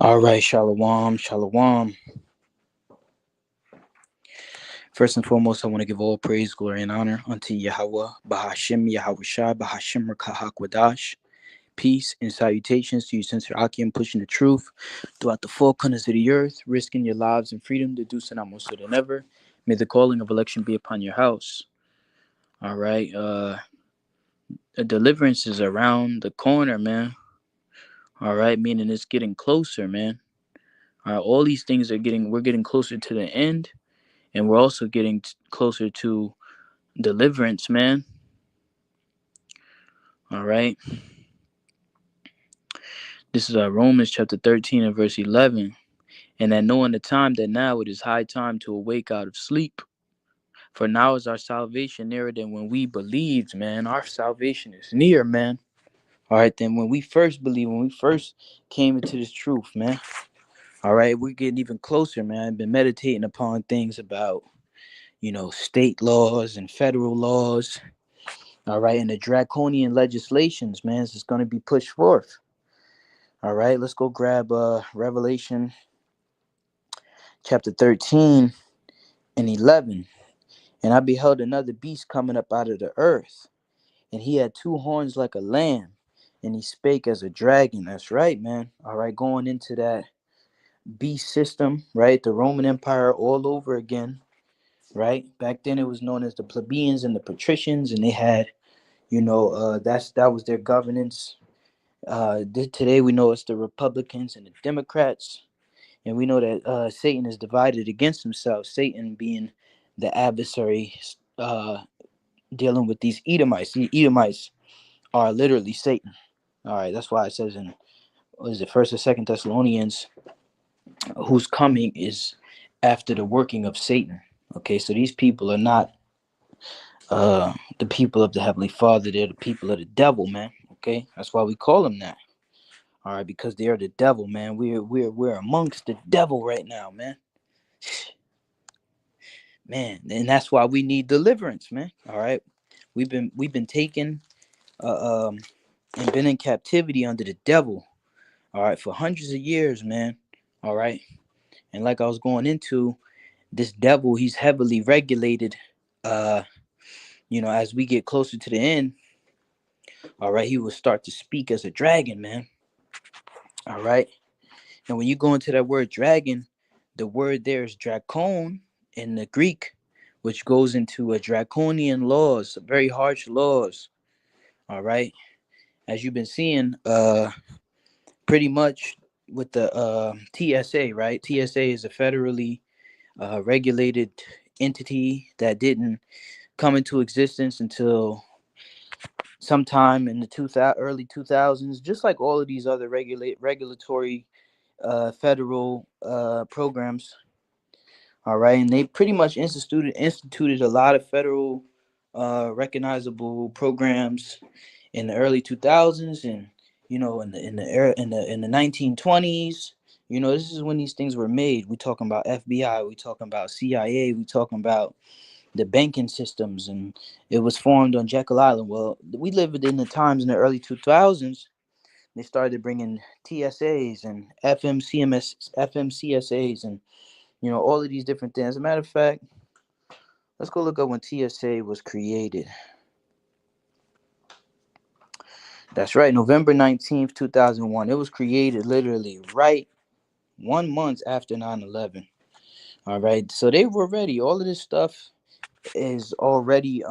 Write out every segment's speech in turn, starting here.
All right, shalom, shalom. First and foremost, I want to give all praise, glory, and honor unto Yahweh, Bahashim, Yahweh Shai, Bahashim, Rakahakwadash. Peace and salutations to you, Sincere Akim, pushing the truth throughout the four corners of the earth, risking your lives and freedom to do so now more so than ever. May the calling of election be upon your house. All right, the deliverance is around the corner, man. All right, meaning it's getting closer, man. All right, all these things we're getting closer to the end, and we're also getting closer to deliverance, man. All right, this is Romans chapter 13 and verse 11. And that knowing the time that now it is high time to awake out of sleep. For now is our salvation nearer than when we believed, man. Our salvation is near, man. All right, then when we first believed, when we first came into this truth, man. All right, we're getting even closer, man. I've been meditating upon things about, state laws and federal laws. All right, and the draconian legislations, man, is going to be pushed forth. All right, let's go grab Revelation chapter 13 and 11. And I beheld another beast coming up out of the earth, and he had two horns like a lamb, and he spake as a dragon. That's right, man. All right, going into that beast system, right? The Roman Empire all over again, right? Back then it was known as the plebeians and the patricians, and they had, that was their governance. Today we know it's the Republicans and the Democrats, and we know that Satan is divided against himself. Satan being the adversary, dealing with these Edomites. The Edomites are literally Satan. All right, that's why it says in what is it, First or Second Thessalonians, whose coming is after the working of Satan. Okay, so these people are not the people of the Heavenly Father. They're the people of the devil, man. Okay, that's why we call them that. All right, because they are the devil, man. We're amongst the devil right now, man. Man, and that's why we need deliverance, man. All right, we've been taken and been in captivity under the devil. All right, for hundreds of years, man. All right, and like I was going into, this devil, he's heavily regulated. Uh, as we get closer to the end, all right, he will start to speak as a dragon, man. All right, and when you go into that word dragon, the word there is dracon in the Greek, which goes into a draconian laws, very harsh laws. All right, as you've been seeing, pretty much with the TSA, right? TSA is a federally regulated entity that didn't come into existence until sometime in the early 2000s, just like all of these other regulatory federal programs. All right, and they pretty much instituted a lot of federal recognizable programs in the early 2000s, and in the 1920s. This is when these things were made. We talking about FBI, we talking about CIA, we talking about the banking systems, and it was formed on Jekyll Island. Well, we lived in the times in the early 2000s. They started bringing TSAs and FMCSAs, and all of these different things. As a matter of fact, let's go look up when TSA was created. That's right, November 19th, 2001. It was created literally right 1 month after 9/11. All right, so they were ready. All of this stuff is already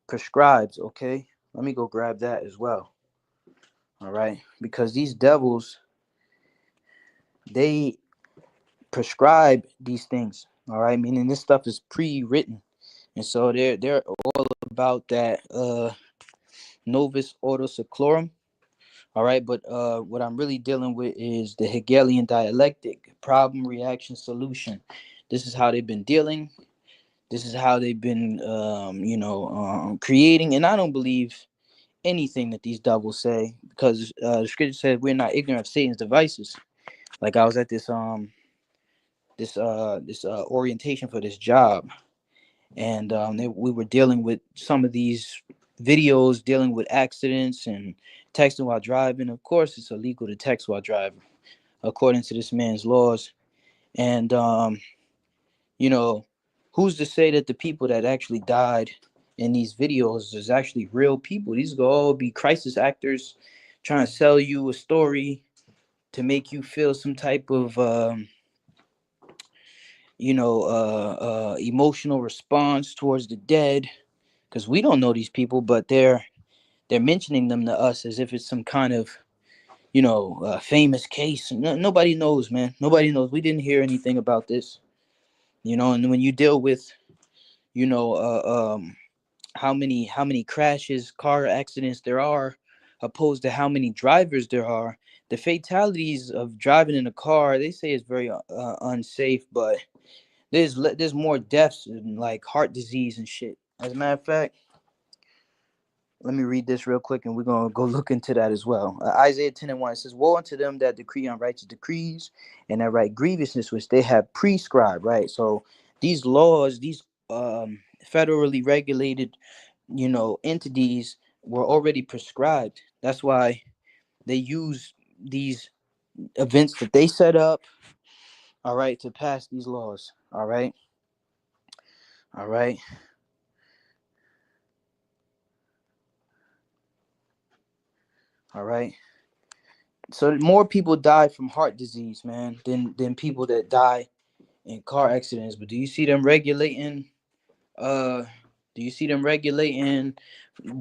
prescribed. Okay, let me go grab that as well. All right, because these devils, they prescribe these things. All right, meaning this stuff is pre-written, and so they're all about that novus ordo seclorum. All right, but what I'm really dealing with is the Hegelian dialectic: problem, reaction, solution. This is how they've been dealing. This is how they've been, creating. And I don't believe anything that these devils say, because the scripture says we're not ignorant of Satan's devices. Like, I was at this orientation for this job, and we were dealing with some of these videos dealing with accidents and texting while driving. Of course, it's illegal to text while driving, according to this man's laws. And you know, who's to say that the people that actually died in these videos is actually real people? These go all be crisis actors trying to sell you a story to make you feel some type of emotional response towards the dead, because we don't know these people, but they're mentioning them to us as if it's some kind of famous case. No, nobody knows, man. Nobody knows. We didn't hear anything about this, and when you deal with you know how many crashes, car accidents there are, opposed to how many drivers there are, the fatalities of driving in a car, they say, is very unsafe, but there's more deaths and like heart disease and shit. As a matter of fact, let me read this real quick, and we're gonna go look into that as well. Isaiah 10:1, it says, "Woe unto them that decree unrighteous decrees, and that write grievousness which they have prescribed." Right. So these laws, these federally regulated, entities were already prescribed. That's why they use these events that they set up. All right, to pass these laws. All right. All right. All right. So more people die from heart disease, man, than people that die in car accidents. But do you see them regulating? Uh, do you see them regulating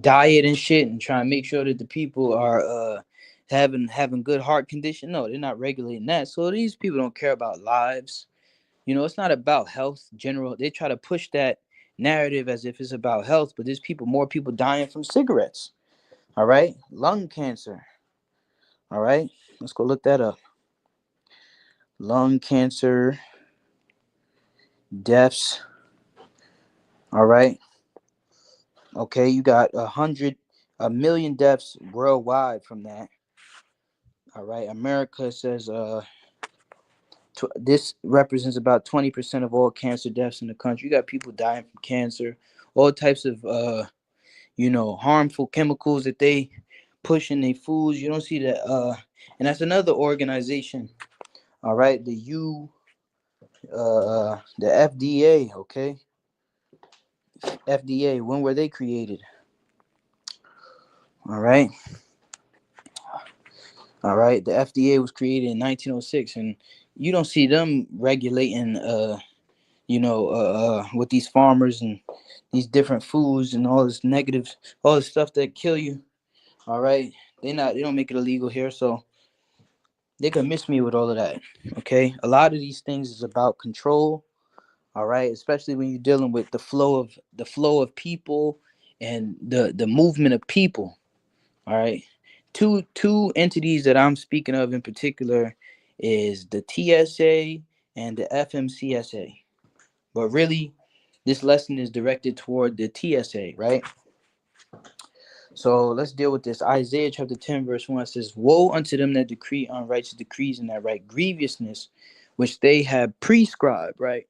diet and shit and trying to make sure that the people are having good heart condition? No, they're not regulating that. So these people don't care about lives. It's not about health general. They try to push that narrative as if it's about health, but there's more people dying from cigarettes. All right, lung cancer. All right, let's go look that up. Lung cancer deaths. All right. Okay, you got 1 million deaths worldwide from that. All right. America says this represents about 20% of all cancer deaths in the country. You got people dying from cancer, all types of harmful chemicals that they push in their foods. You don't see that and that's another organization. All right, the FDA, okay? FDA, when were they created? All right. All right. The FDA was created in 1906, and you don't see them regulating, with these farmers and these different foods and all this negative, all this stuff that kill you. All right. They don't make it illegal here, so they can miss me with all of that. Okay. A lot of these things is about control. All right. Especially when you're dealing with the flow of people and the movement of people. All right. Two entities that I'm speaking of in particular is the TSA and the FMCSA. But really, this lesson is directed toward the TSA, right? So let's deal with this. Isaiah chapter 10, verse 1 says, "Woe unto them that decree unrighteous decrees and that write grievousness, which they have prescribed," right?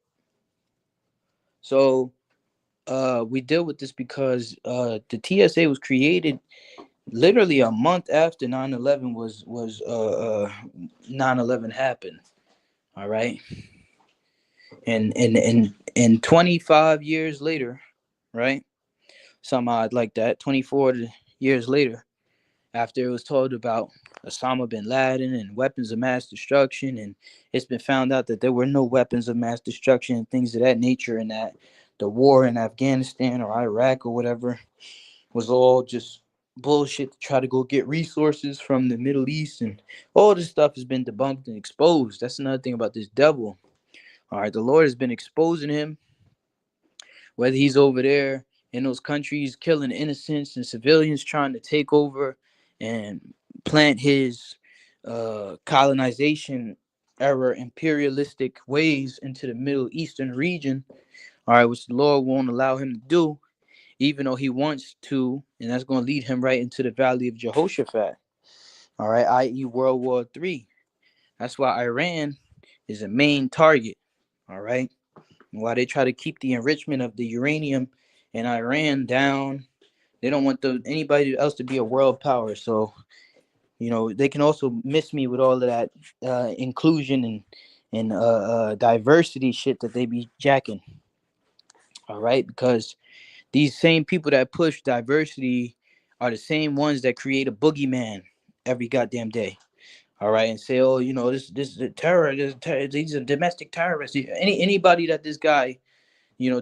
So we deal with this because the TSA was created literally a month after 9/11 was 9/11 happened. All right. And 25 years later, right? Some odd like that, 24 years later, after it was told about Osama bin Laden and weapons of mass destruction, and it's been found out that there were no weapons of mass destruction and things of that nature, and that the war in Afghanistan or Iraq or whatever was all just bullshit to try to go get resources from the Middle East, and all this stuff has been debunked and exposed. That's another thing about this devil. All right, the Lord has been exposing him, whether he's over there in those countries killing innocents and civilians, trying to take over and plant his colonization era imperialistic ways into the Middle Eastern region. All right, which the Lord won't allow him to do, even though he wants to, and that's going to lead him right into the valley of Jehoshaphat. All right, i.e., World War III. That's why Iran is a main target. All right, and while they try to keep the enrichment of the uranium in Iran down, They don't want anybody else to be a world power. So they can also miss me with all of that inclusion and diversity shit that they be jacking. All right, because these same people that push diversity are the same ones that create a boogeyman every goddamn day. All right, and say, oh, this is a terror. These are domestic terrorists. Anybody that this guy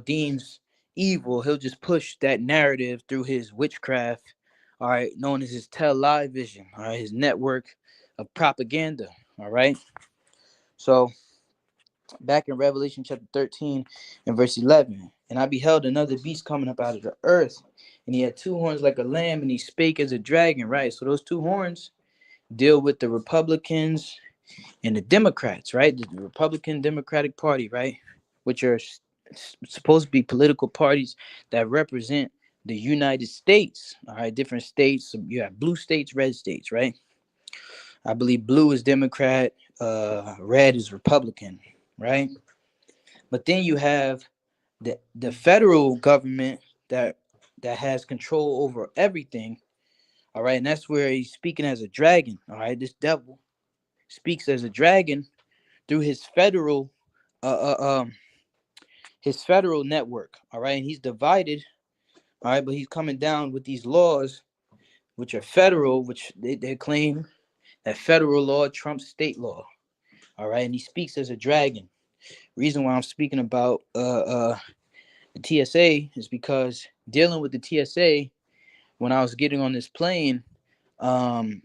deems evil, he'll just push that narrative through his witchcraft, all right, known as his television, all right, his network of propaganda, all right. So back in Revelation chapter 13 and verse 11, and I beheld another beast coming up out of the earth, and he had two horns like a lamb, and he spake as a dragon, right? So those two horns deal with the Republicans and the Democrats, right? The Republican Democratic Party, right? Which are supposed to be political parties that represent the United States, all right? Different states. So you have blue states, red states, right? I believe blue is Democrat, red is Republican, right? But then you have the federal government that has control over everything, all right? And that's where he's speaking as a dragon, all right? This devil speaks as a dragon through uh, uh um his federal network, all right? And he's divided, all right, but he's coming down with these laws which are federal, which they claim that federal law trumps state law, all right? And he speaks as a dragon. Reason why I'm speaking about the TSA is because dealing with the TSA, when I was getting on this plane, um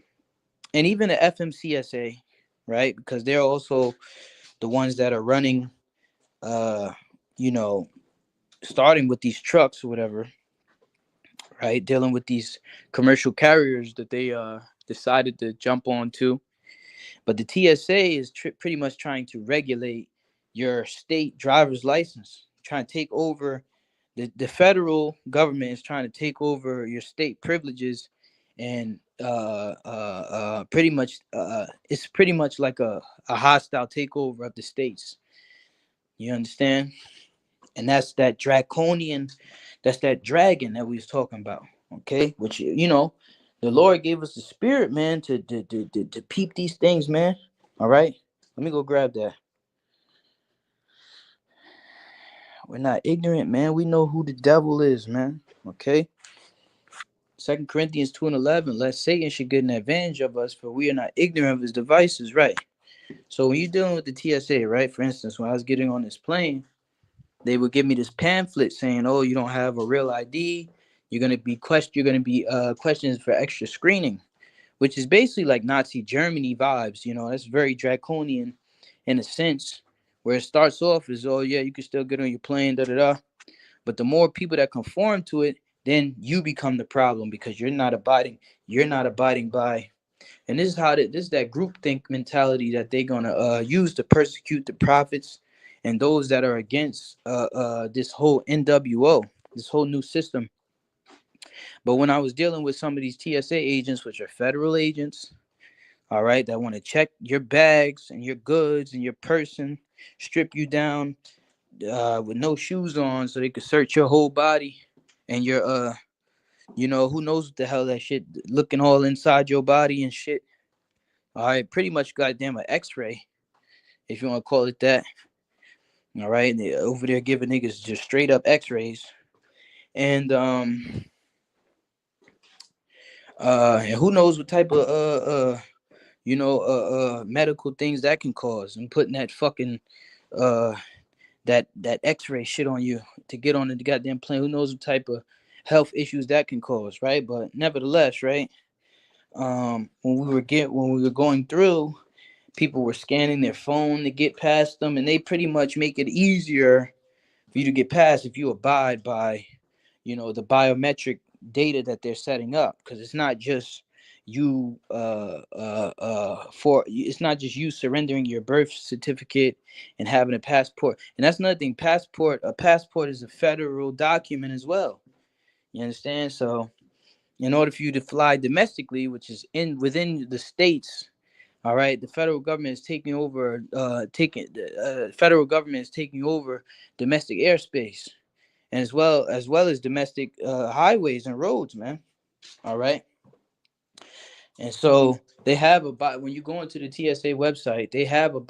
and even the FMCSA, right? Because they're also the ones that are running, uh you know starting with these trucks or whatever, right? Dealing with these commercial carriers that they decided to jump onto. But the TSA is pretty much trying to regulate your state driver's license, trying to take over. The federal government is trying to take over your state privileges, and it's pretty much like a hostile takeover of the states. You understand? And that's that dragon that we was talking about. Okay, which the Lord gave us the spirit, man, to peep these things, man. All right, let me go grab that. We're not ignorant, man. We know who the devil is, man. Okay. 2 Corinthians 2 and 11, lest Satan should get an advantage of us, for we are not ignorant of his devices, right? So when you're dealing with the TSA, right? For instance, when I was getting on this plane, they would give me this pamphlet saying, "Oh, you don't have a real ID. You're gonna be questions for extra screening," which is basically like Nazi Germany vibes. That's very draconian in a sense, where it starts off as, "Oh yeah, you can still get on your plane, da da da," but the more people that conform to it, then you become the problem because you're not abiding. You're not abiding by. And this is that group think mentality that they're gonna use to persecute the prophets and those that are against this whole NWO, this whole new system. But when I was dealing with some of these TSA agents, which are federal agents, all right, that want to check your bags and your goods and your person, strip you down with no shoes on, so they could search your whole body and your who knows what the hell that shit, looking all inside your body and shit. All right, pretty much goddamn an X-ray, if you want to call it that. All right, and they over there giving niggas just straight up X-rays, and and who knows what type of medical things that can cause, and putting that fucking uh that X-ray shit on you to get on the goddamn plane. Who knows what type of health issues that can cause, right? But nevertheless, right? When we were going through, people were scanning their phone to get past them, and they pretty much make it easier for you to get past if you abide by, the biometric data that they're setting up, because it's not just you it's not just you surrendering your birth certificate and having a passport. And that's another thing. A passport is a federal document as well. You understand? So in order for you to fly domestically, which is within the states, all right, the federal government is taking over. Federal government is taking over domestic airspace, and as well as domestic highways and roads, man. All right. And so they have when you go into the TSA website, they have a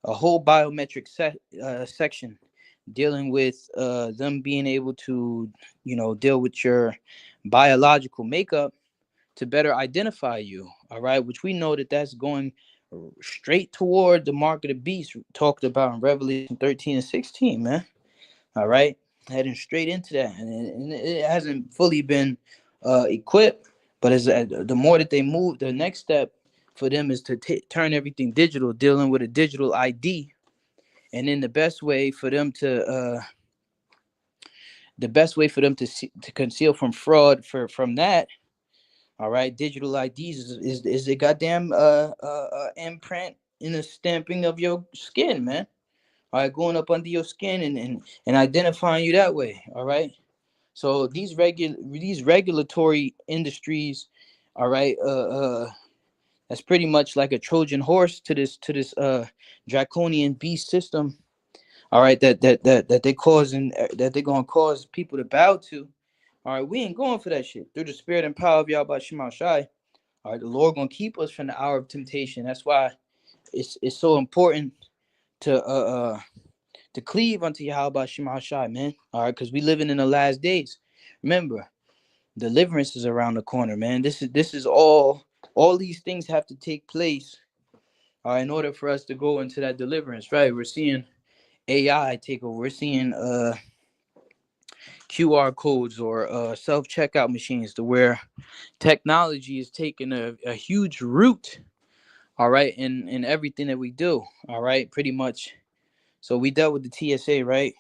whole biometric section dealing with them being able to, deal with your biological makeup to better identify you. All right, which we know that that's going straight toward the mark of the beast talked about in Revelation 13 and 16, man. All right, heading straight into that, and it hasn't fully been equipped. But as the more that they move, the next step for them is to turn everything digital, dealing with a digital ID, and then the best way for them to conceal from fraud from that. All right, digital IDs is the goddamn imprint in the stamping of your skin, man. All right, going up under your skin and identifying you that way. All right. So these regulatory industries, all right, that's pretty much like a Trojan horse to this draconian beast system. All right, that they're gonna cause people to bow to. All right, we ain't going for that shit. Through the spirit and power of Yahweh Shema Shai. All right, the Lord gonna keep us from the hour of temptation. That's why it's so important to cleave unto Yahweh Shema Shai, man. All right, because we living in the last days. Remember, deliverance is around the corner, man. This is all these things have to take place, all right, in order for us to go into that deliverance, right? We're seeing AI take over. We're seeing QR codes or self checkout machines, to where technology is taking a huge root, all right, in everything that we do, all right, pretty much. So we dealt with the TSA, right,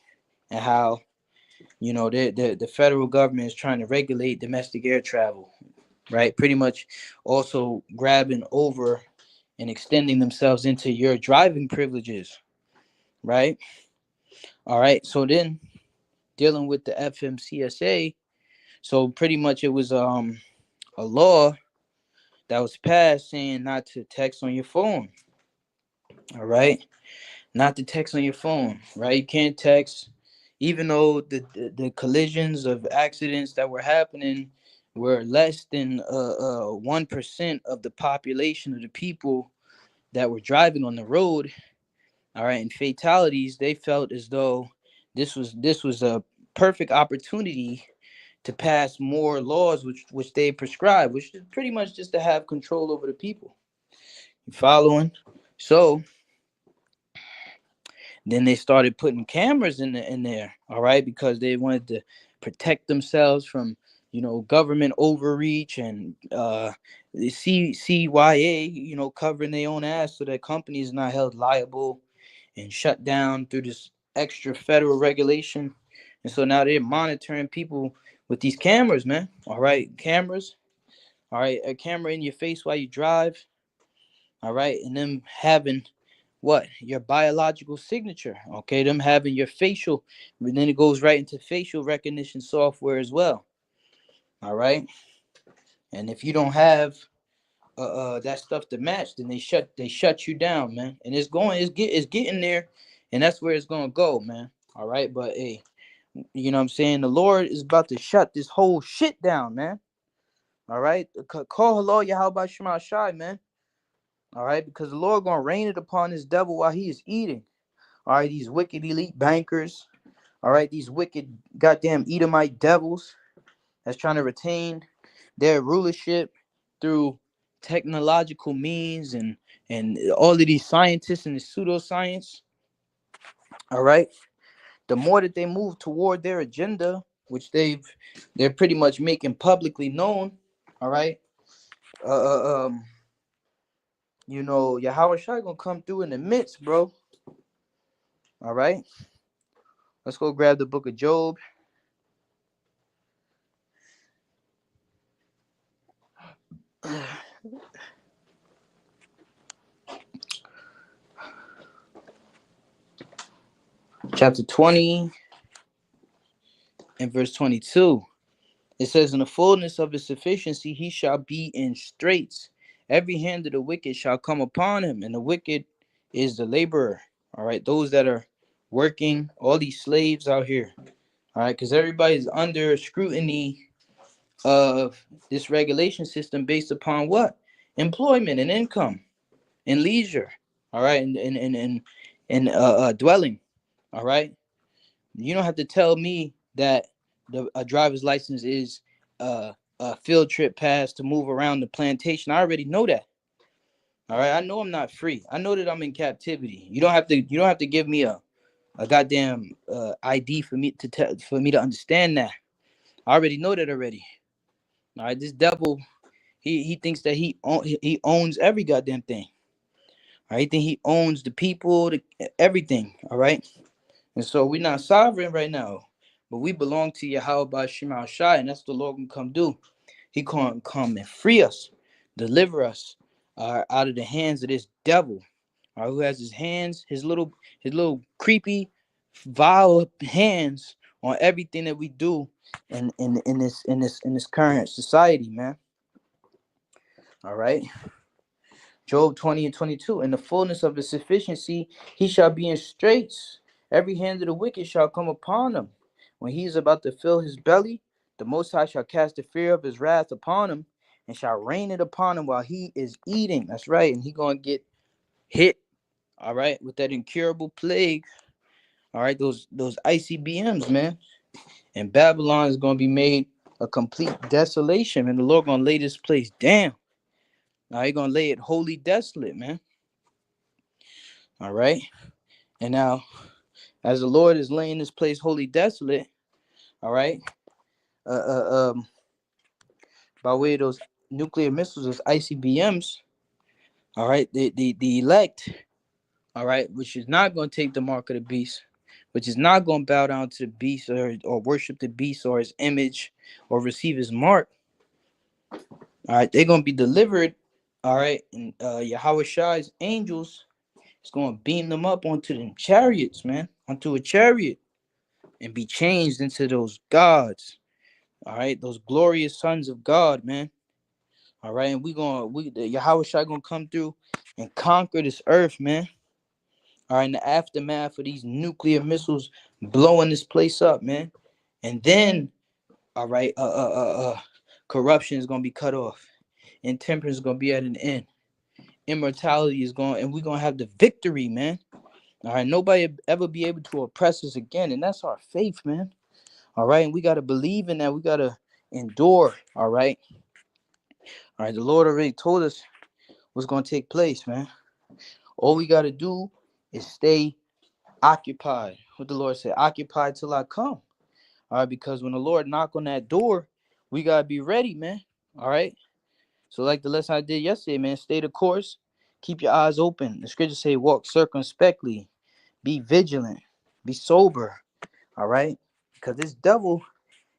and how the federal government is trying to regulate domestic air travel, right, pretty much also grabbing over and extending themselves into your driving privileges, right. All right, so then dealing with the FMCSA, so pretty much it was a law that was passed saying not to text on your phone. All right, not to text on your phone, right? You can't text, even though the collisions of accidents that were happening were less than 1% of the population of the people that were driving on the road. All right, and fatalities, they felt as though this was a perfect opportunity to pass more laws, which they prescribe, which is pretty much just to have control over the people. You following? So then they started putting cameras in there, all right, because they wanted to protect themselves from government overreach and the CYA, covering their own ass so that companies not held liable and shut down through this extra federal regulation. And so now they're monitoring people with these cameras, man. All right, cameras. All right, a camera in your face while you drive. All right, and them having what your biological signature. Okay, them having your facial, and then it goes right into facial recognition software as well. All right, and if you don't have that stuff to match, then they shut you down, man. And it's getting there, and that's where it's gonna go, man. All right, but hey, you know what I'm saying? The Lord is about to shut this whole shit down, man. All right, call hello Yahweh Shema Shai, man. All right, because the Lord gonna rain it upon this devil while he is eating. All right, these wicked elite bankers. All right, these wicked goddamn Edomite devils that's trying to retain their rulership through technological means and all of these scientists and the pseudoscience. All right, the more that they move toward their agenda, which they're pretty much making publicly known. All right, uh, uh, um, Yahweh Shai gonna come through in the midst, bro. All right, let's go grab the book of Job. Chapter 20 and verse 22. It says, in the fullness of his sufficiency, he shall be in straits. Every hand of the wicked shall come upon him, and the wicked is the laborer. All right, those that are working, all these slaves out here. All right, because everybody's under scrutiny of this regulation system based upon what? Employment and income and leisure. All right, and dwelling. All right, you don't have to tell me that a driver's license is a field trip pass to move around the plantation. I already know that. All right, I know I'm not free. I know that I'm in captivity. You don't have to. You don't have to give me a goddamn ID for me to for me to understand that. I already know that already. All right, this devil, he thinks that he owns every goddamn thing. All right, he think he owns the people, everything. All right, and so we're not sovereign right now, but we belong to Yahweh Shema Shai, and that's what the Lord can come do. He can come and free us, deliver us out of the hands of this devil, who has his hands, his little creepy, vile hands on everything that we do in this current society, man. All right. Job 20 and 22. In the fullness of his sufficiency, he shall be in straits. Every hand of the wicked shall come upon him. When he is about to fill his belly, the Most High shall cast the fear of his wrath upon him and shall rain it upon him while he is eating. That's right. And he going to get hit, all right, with that incurable plague. All right, those ICBMs, man. And Babylon is going to be made a complete desolation. And the Lord going to lay this place down. Now he going to lay it wholly desolate, man. All right. And now, as the Lord is laying this place wholly desolate, all right, by way of those nuclear missiles, those ICBMs, all right, the elect, all right, which is not going to take the mark of the beast, which is not going to bow down to the beast or worship the beast or his image or receive his mark, all right, they're going to be delivered, all right, and Yahweh Shai's angels is going to beam them up onto them chariots, man, onto a chariot and be changed into those gods, all right, those glorious sons of God, man. All right, and the Yahweh Shai gonna come through and conquer this earth, man. All right, in the aftermath of these nuclear missiles blowing this place up, man. And then, all right, corruption is gonna be cut off. Intemperance is gonna be at an end. Immortality is going, and we're gonna have the victory, man. All right, nobody ever be able to oppress us again, and that's our faith, man. All right, and we gotta believe in that. We gotta endure. All right. All right, the Lord already told us what's gonna take place, man. All we gotta do is stay occupied. What the Lord said, occupied till I come. All right, because when the Lord knock on that door, we gotta be ready, man. All right. So like the lesson I did yesterday, man, stay the course, keep your eyes open. The scriptures say walk circumspectly, be vigilant, be sober. All right. Because this devil,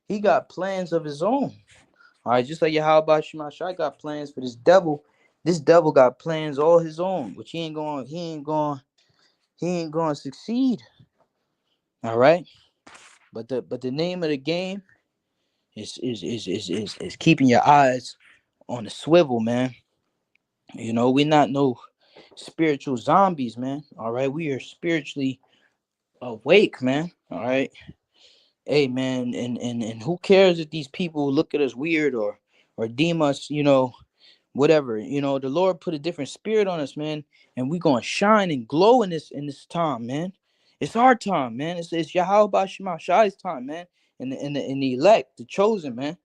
he got plans of his own. All right, just like Yahweh Shema Shai got plans for this devil. This devil got plans all his own, which he ain't going to succeed. All right. But the name of the game is keeping your eyes on the swivel, man. You know, we're not no spiritual zombies, man. All right, we are spiritually awake, man. All right. Hey, man, and who cares if these people look at us weird or deem us, whatever. The Lord put a different spirit on us, man, and we gonna shine and glow in this time, man. It's our time, man. It's Yahweh Shema Shai's time, man. And the elect, the chosen, man.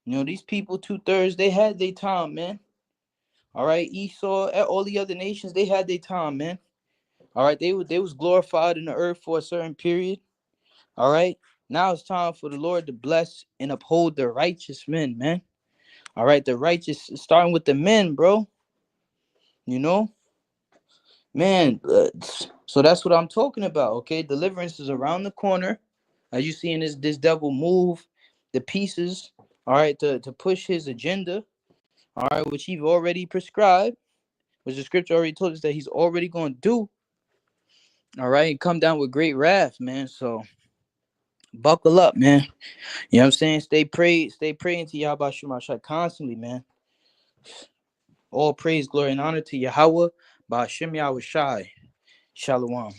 These people 2/3, they had their time, man. All right, Esau, all the other nations, they had their time, man. All right, they was glorified in the earth for a certain period. All right, now it's time for the Lord to bless and uphold the righteous men, man. All right, the righteous, starting with the men, bro. You know, man. So that's what I'm talking about. Okay, deliverance is around the corner. As you seeing this devil move the pieces. All right, to push his agenda. All right, which he's already prescribed, which the scripture already told us that he's already going to do. All right, and come down with great wrath, man. So buckle up, man. You know what I'm saying? Stay praying to Yahweh Shema Shai constantly, man. All praise, glory, and honor to Yahweh, Ba'ashem Yahweh Shai. Shalom.